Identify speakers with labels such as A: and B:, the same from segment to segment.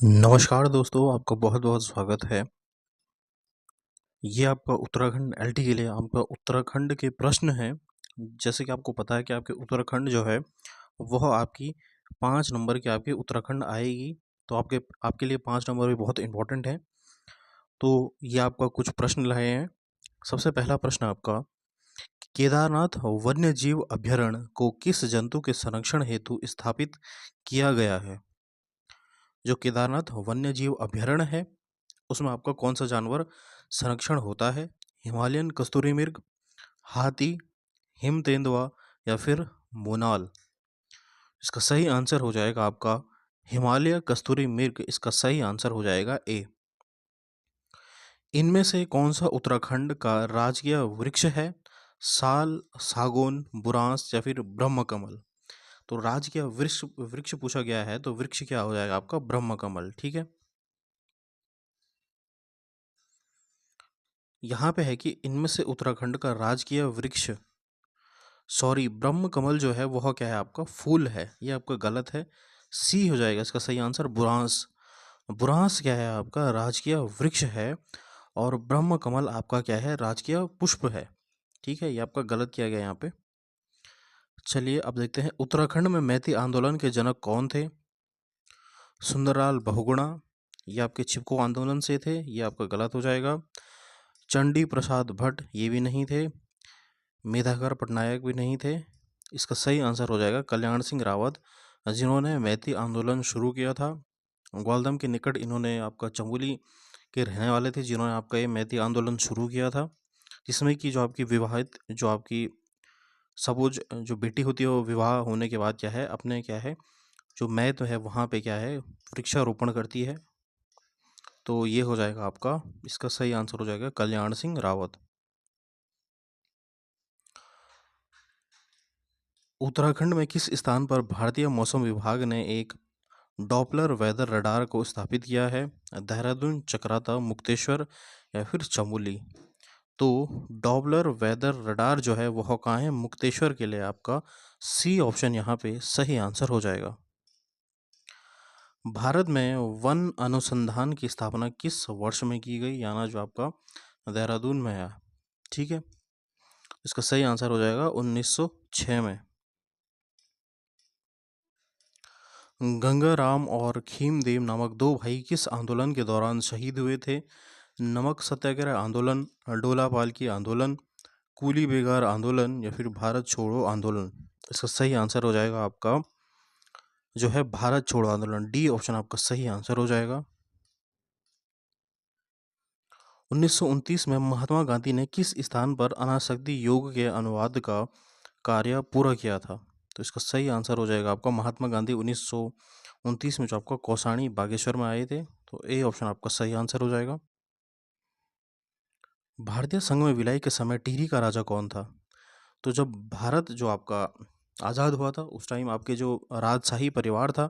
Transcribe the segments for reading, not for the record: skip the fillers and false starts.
A: नमस्कार दोस्तों, आपका बहुत-बहुत स्वागत है। ये आपका उत्तराखंड एलटी के लिए आपका उत्तराखंड के प्रश्न हैं। जैसे कि आपको पता है कि आपके उत्तराखंड जो है, वह आपकी 5 नंबर की आपकी उत्तराखंड आएगी। तो आपके आपके लिए 5 नंबर भी बहुत इम्पोर्टेंट है। तो ये आपका कुछ प्रश्न लाए हैं। सबसे पहला प्रश्न आपका, केदारनाथ वन्यजीव अभयारण्य को किस जंतु के संरक्षण हेतु स्थापित किया गया है? जो केदारनाथ वन्यजीव अभयारण्य है, उसमें आपका कौन सा जानवर संरक्षण होता है? हिमालयन कस्तूरी मृग, हाथी, हिम तेंदुआ या फिर मोनाल? इसका सही आंसर हो जाएगा आपका हिमालय कस्तूरी मृग। इसका सही आंसर हो जाएगा ए। इनमें से कौन सा उत्तराखंड का राजकीय वृक्ष है? साल, सागौन, बुरांस या फिर ब्रह्मकमल? तो राजकीय वृक्ष वृक्ष पूछा गया है, तो वृक्ष क्या हो जाएगा आपका? ब्रह्मकमल। ठीक है। यहाँ पे है कि इनमें से उत्तराखंड का राजकीय वृक्ष, सॉरी, ब्रह्म कमल जो है वह क्या है आपका? फूल है। ये आपका गलत है। सी हो जाएगा इसका सही आंसर, बुरांस। बुरांस क्या है आपका? राजकीय वृक्ष है। और ब्रह्म कमल आपका क्या है? राजकीय पुष्प है। ठीक है, ये आपका गलत किया गया यहाँ पे। चलिए अब देखते हैं, उत्तराखंड में मैती आंदोलन के जनक कौन थे? सुंदरलाल बहुगुणा, ये आपके चिपको आंदोलन से थे। ये आपका गलत हो जाएगा। चंडी प्रसाद भट्ट, ये भी नहीं थे। मेधाकर पटनायक भी नहीं थे। इसका सही आंसर हो जाएगा कल्याण सिंह रावत, जिन्होंने मैती आंदोलन शुरू किया था। ग्वालदम के निकट इन्होंने आपका चमोली के रहने वाले थे, जिन्होंने आपका ये मैती आंदोलन शुरू किया था, जिसमें कि जो आपकी विवाहित, जो आपकी सबूज जो बेटी होती है, वो विवाह होने के बाद क्या है, अपने क्या है, जो मैत है वहाँ पे क्या है, वृक्षारोपण करती है। तो ये हो जाएगा आपका, इसका सही आंसर हो जाएगा कल्याण सिंह रावत। उत्तराखंड में किस स्थान पर भारतीय मौसम विभाग ने एक डॉपलर वेदर रडार को स्थापित किया है? देहरादून, चक्राता, मुक्तेश्वर या फिर चमोली? तो डॉपलर वेदर रडार जो है वह कहाँ है? मुक्तेश्वर के लिए आपका सी ऑप्शन यहाँ पे सही आंसर हो जाएगा। भारत में वन अनुसंधान की स्थापना किस वर्ष में की गई? यानी जो आपका देहरादून में है। ठीक है, इसका सही आंसर हो जाएगा 1906 में। गंगाराम और खीमदेव नामक दो भाई किस आंदोलन के दौरान शहीद हुए थे? नमक सत्याग्रह आंदोलन, डोला पालकी आंदोलन, कूली बेगार आंदोलन या फिर भारत छोड़ो आंदोलन? इसका सही आंसर हो जाएगा आपका जो है भारत छोड़ो आंदोलन। डी ऑप्शन आपका सही आंसर हो जाएगा। 1929 में महात्मा गांधी ने किस स्थान पर अनासक्ति योग के अनुवाद का कार्य पूरा किया था? तो इसका सही आंसर हो जाएगा आपका महात्मा गांधी 1929 में जो आपका कौसानी बागेश्वर में आए थे। तो ए ऑप्शन आपका सही आंसर हो जाएगा। भारतीय संघ में विलय के समय टिहरी का राजा कौन था? तो जब भारत जो आपका आज़ाद हुआ था, उस टाइम आपके जो राजशाही परिवार था,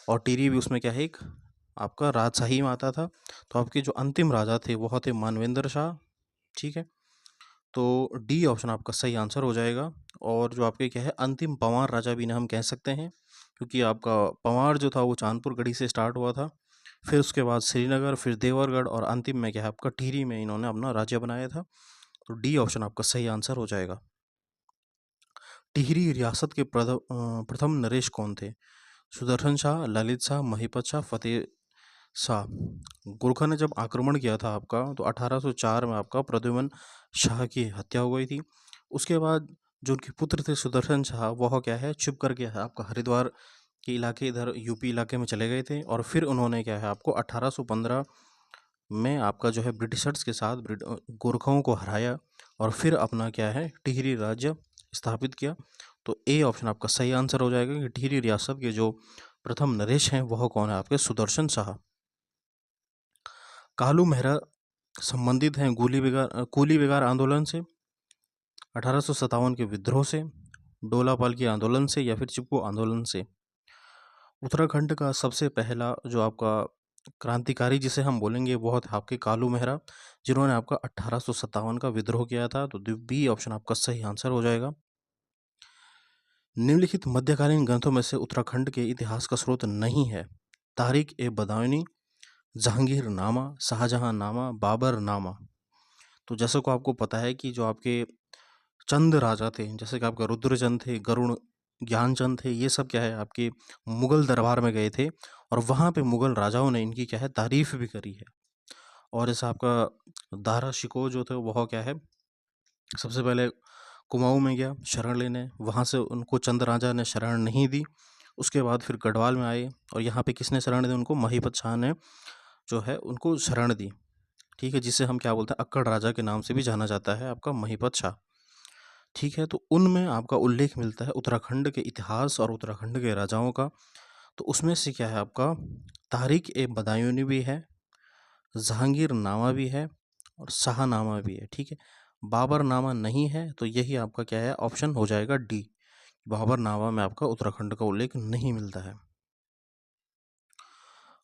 A: और टिहरी भी उसमें क्या है, एक आपका राजशाही में आता था। तो आपके जो अंतिम राजा थे वह थे मानवेंद्र शाह। ठीक है, तो डी ऑप्शन आपका सही आंसर हो जाएगा। और जो आपके क्या है, अंतिम पंवार राजा भी इन्हें हम कह सकते हैं, क्योंकि आपका पंवार जो था वो चांदपुर गढ़ी से स्टार्ट हुआ था, फिर उसके बाद श्रीनगर, फिर देवरगढ़, और अंतिम में क्या है आपका टिहरी में इन्होंने अपना राज्य बनाया था। तो डी ऑप्शन आपका सही आंसर हो जाएगा। टिहरी रियासत के प्रथम नरेश कौन थे? सुदर्शन शाह, ललित शाह, महिपत शाह, फतेह शाह? गोरखा ने जब आक्रमण किया था आपका, तो 1804 में आपका प्रद्युमन शाह की हत्या हो गई थी। उसके बाद जो उनके पुत्र थे सुदर्शन शाह, वह क्या है, चुप करके आपका हरिद्वार के इलाके, इधर यूपी इलाके में चले गए थे, और फिर उन्होंने क्या है आपको 1815 में आपका जो है ब्रिटिशर्स के साथ गोरखाओं को हराया, और फिर अपना क्या है टिहरी राज्य स्थापित किया। तो ए ऑप्शन आपका सही आंसर हो जाएगा कि टिहरी रियासत के जो प्रथम नरेश हैं वह कौन है आपके? सुदर्शन शाह। कालू मेहरा संबंधित हैं कूली बेगार आंदोलन से, 1857 के विद्रोह से, डोला पालकी आंदोलन से या फिर चिपको आंदोलन से? उत्तराखंड का सबसे पहला जो आपका क्रांतिकारी जिसे हम बोलेंगे वो था आपके कालू मेहरा, जिन्होंने आपका 1857 का विद्रोह किया था। तो बी ऑप्शन आपका सही आंसर हो जाएगा। निम्नलिखित मध्यकालीन ग्रंथों में से उत्तराखंड के इतिहास का स्रोत नहीं है। तारिक ए बदायूनी, जहांगीर नामा, शाहजहां नामा, बाबर नामा। तो जैसे को आपको पता है कि जो आपके चंद राजा थे, जैसे कि आपका रुद्रचंद थे, गरुण ज्ञानचंद थे, ये सब क्या है आपके मुगल दरबार में गए थे और वहाँ पे मुगल राजाओं ने इनकी क्या है तारीफ भी करी है। और जैसे आपका दारा शिकोह जो थे वह क्या है, सबसे पहले कुमाऊं में गया शरण लेने, वहाँ से उनको चंद राजा ने शरण नहीं दी। उसके बाद फिर गढ़वाल में आए और यहाँ पे किसने शरण दी उनको, महिपत शाह ने जो है उनको शरण दी। ठीक है, जिसे हम क्या बोलते हैं, अक्कड़ राजा के नाम से भी जाना जाता है आपका महिपत शाह। ठीक है, तो उनमें आपका उल्लेख मिलता है उत्तराखंड के इतिहास और उत्तराखंड के राजाओं का। तो उसमें से क्या है आपका तारिक ए बदायूनी भी है, जहांगीर नामा भी है और शाहनामा भी है। ठीक है, बाबरनामा नहीं है, तो यही आपका क्या है ऑप्शन हो जाएगा डी। बाबरनामा में आपका उत्तराखंड का उल्लेख नहीं मिलता है।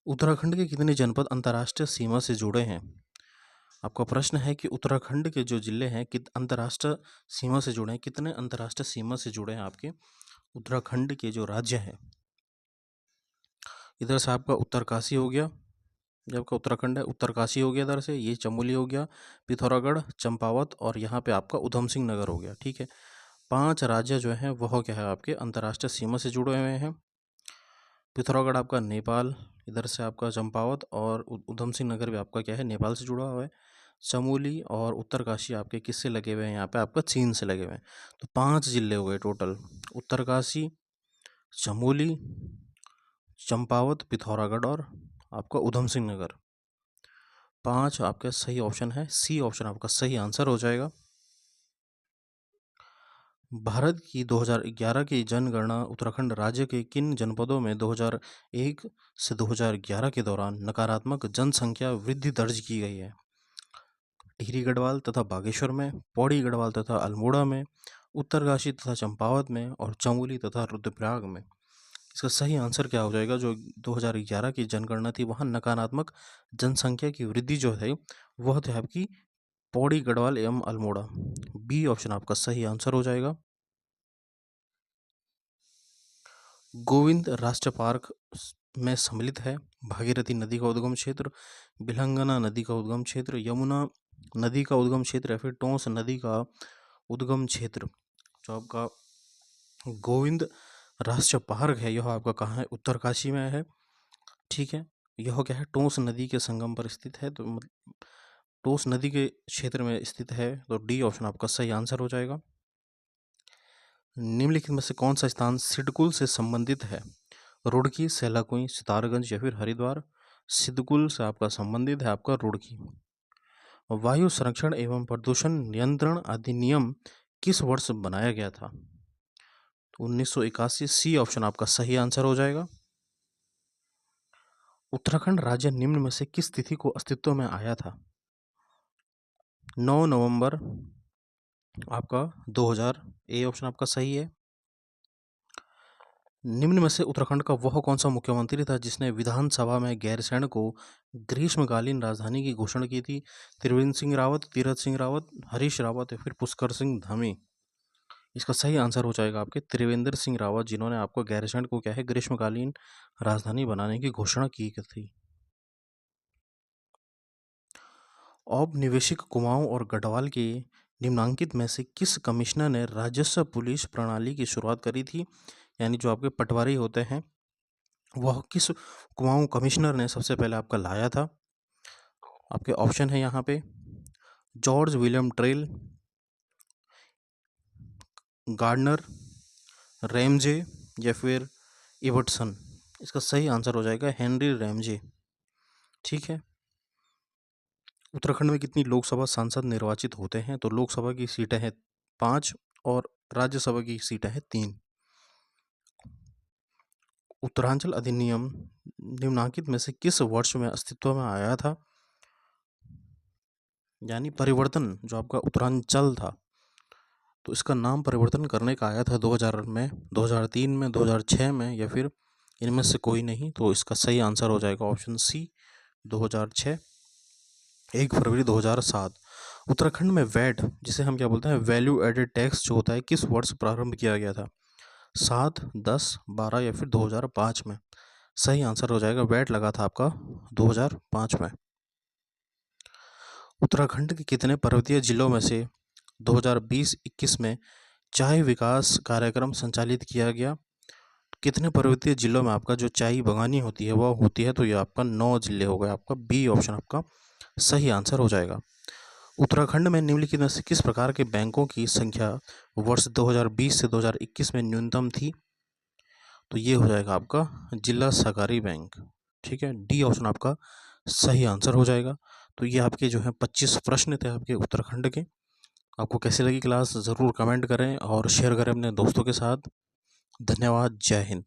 A: उत्तराखंड के कितने जनपद अंतर्राष्ट्रीय सीमा से जुड़े हैं? आपका प्रश्न है कि उत्तराखंड के जो जिले हैं कित अंतर्राष्ट्रीय सीमा से जुड़े हैं, कितने अंतर्राष्ट्रीय सीमा से जुड़े हैं आपके उत्तराखंड के जो राज्य हैं। इधर से आपका उत्तरकाशी हो गया, ये आपका उत्तराखंड है, उत्तरकाशी हो गया, इधर से ये चमोली हो गया, पिथौरागढ़, चंपावत और यहाँ पे आपका उधम सिंह नगर हो गया। ठीक है, 5 राज्य जो हैं वह क्या है आपके अंतर्राष्ट्रीय सीमा से जुड़े हुए हैं। पिथौरागढ़ आपका नेपाल, इधर से आपका चंपावत और उधम सिंह नगर भी आपका क्या है नेपाल से जुड़ा हुआ है। चमोली और उत्तरकाशी आपके किससे लगे हुए हैं, यहाँ पे आपका चीन से लगे हुए हैं। तो 5 जिले हो गए टोटल, उत्तरकाशी, चमोली, चंपावत, पिथौरागढ़ और आपका उधम सिंह नगर। 5 आपका सही ऑप्शन है, सी ऑप्शन आपका सही आंसर हो जाएगा। भारत की 2011 की जनगणना उत्तराखंड राज्य के किन जनपदों में 2001 से 2011 के दौरान नकारात्मक जनसंख्या वृद्धि दर्ज की गई है? टिहरी गढ़वाल तथा बागेश्वर में, पौड़ी गढ़वाल तथा अल्मोड़ा में, उत्तरकाशी तथा चंपावत में और चमोली तथा रुद्रप्रयाग में। इसका सही आंसर क्या हो जाएगा? जो 2011 की जनगणना थी वहाँ नकारात्मक जनसंख्या की वृद्धि जो है वह थी आपकी पौड़ी गढ़वाल एवं अल्मोड़ा। बी ऑप्शन आपका सही आंसर हो जाएगा। गोविंद राष्ट्रीय पार्क में सम्मिलित है भागीरथी नदी का उद्गम क्षेत्र, बिलंगना नदी का उद्गम क्षेत्र, यमुना नदी का उद्गम क्षेत्र या फिर टोंस नदी का उद्गम क्षेत्र। जो आपका गोविंद राष्ट्रीय पार्क है यह आपका कहाँ है? उत्तरकाशी में है। ठीक है, यह क्या है टोंस नदी के संगम पर स्थित है, तो टोंस नदी के क्षेत्र में स्थित है, तो डी ऑप्शन आपका सही आंसर हो जाएगा। निम्नलिखित में से कौन सा स्थान सिडकुल से संबंधित है? रुड़की, सेलाकुई, सितारगंज या फिर हरिद्वार? सिडकुल से आपका संबंधित है आपका रुड़की। वायु संरक्षण एवं प्रदूषण नियंत्रण अधिनियम किस वर्ष बनाया गया था? 1981। सी ऑप्शन आपका सही आंसर हो जाएगा। उत्तराखंड राज्य निम्न में से किस तिथि को अस्तित्व में आया था? 9 नवंबर आपका 2000। ए ऑप्शन आपका सही है। निम्न में से उत्तराखंड का वह कौन सा मुख्यमंत्री था जिसने विधानसभा में गैरसैंण को ग्रीष्मकालीन राजधानी की घोषणा की थी? त्रिवेंद्र सिंह रावत, तीरथ सिंह रावत, हरीश रावत या फिर पुष्कर सिंह धामी? इसका सही आंसर हो जाएगा आपके त्रिवेंद्र सिंह रावत, जिन्होंने आपको गैरसैंण को क्या है ग्रीष्मकालीन राजधानी बनाने की घोषणा की थी। औपनिवेशिक कुमाऊं और गढ़वाल के निम्नांकित में से किस कमिश्नर ने राजस्व पुलिस प्रणाली की शुरुआत करी थी? यानी जो आपके पटवारी होते हैं वह किस कुमाऊं कमिश्नर ने सबसे पहले आपका लाया था? आपके ऑप्शन है यहाँ पे George William Trail, Gardner, Ramsay या फिर इवर्टसन? इसका सही आंसर हो जाएगा हेनरी रैमजे। ठीक है, उत्तराखंड में कितनी लोकसभा सांसद निर्वाचित होते हैं? तो लोकसभा की सीटें हैं 5 और राज्यसभा की सीटें हैं 3। उत्तरांचल अधिनियम निम्नांकित में से किस वर्ष में अस्तित्व में आया था? यानी परिवर्तन जो आपका उत्तरांचल था, तो इसका नाम परिवर्तन करने का आया था 2000 में, 2003 में, 2006 में या फिर इनमें से कोई नहीं? तो इसका सही आंसर हो जाएगा ऑप्शन सी 2006। 1 फरवरी 2007। उत्तराखंड में वैट जिसे हम क्या बोलते हैं वैल्यू एडेड टैक्स जो होता है किस वर्ष प्रारंभ किया गया था? 7, 10, 12 या फिर 2005 में? सही आंसर हो जाएगा, वैट लगा था आपका 2005 में। उत्तराखंड के कितने पर्वतीय जिलों में से 2020-21 में चाय विकास कार्यक्रम संचालित किया गया? कितने पर्वतीय जिलों में आपका जो चाय बगानी होती है वह होती है? तो ये आपका 9 जिले हो गए, आपका बी ऑप्शन आपका सही आंसर हो जाएगा। उत्तराखंड में निम्नलिखित में से किस प्रकार के बैंकों की संख्या वर्ष 2020 से 2021 में न्यूनतम थी? तो ये हो जाएगा आपका जिला सहकारी बैंक। ठीक है, डी ऑप्शन आपका सही आंसर हो जाएगा। तो ये आपके जो है 25 प्रश्न थे आपके उत्तराखंड के। आपको कैसी लगी क्लास ज़रूर कमेंट करें और शेयर करें अपने दोस्तों के साथ। धन्यवाद, जय हिंद।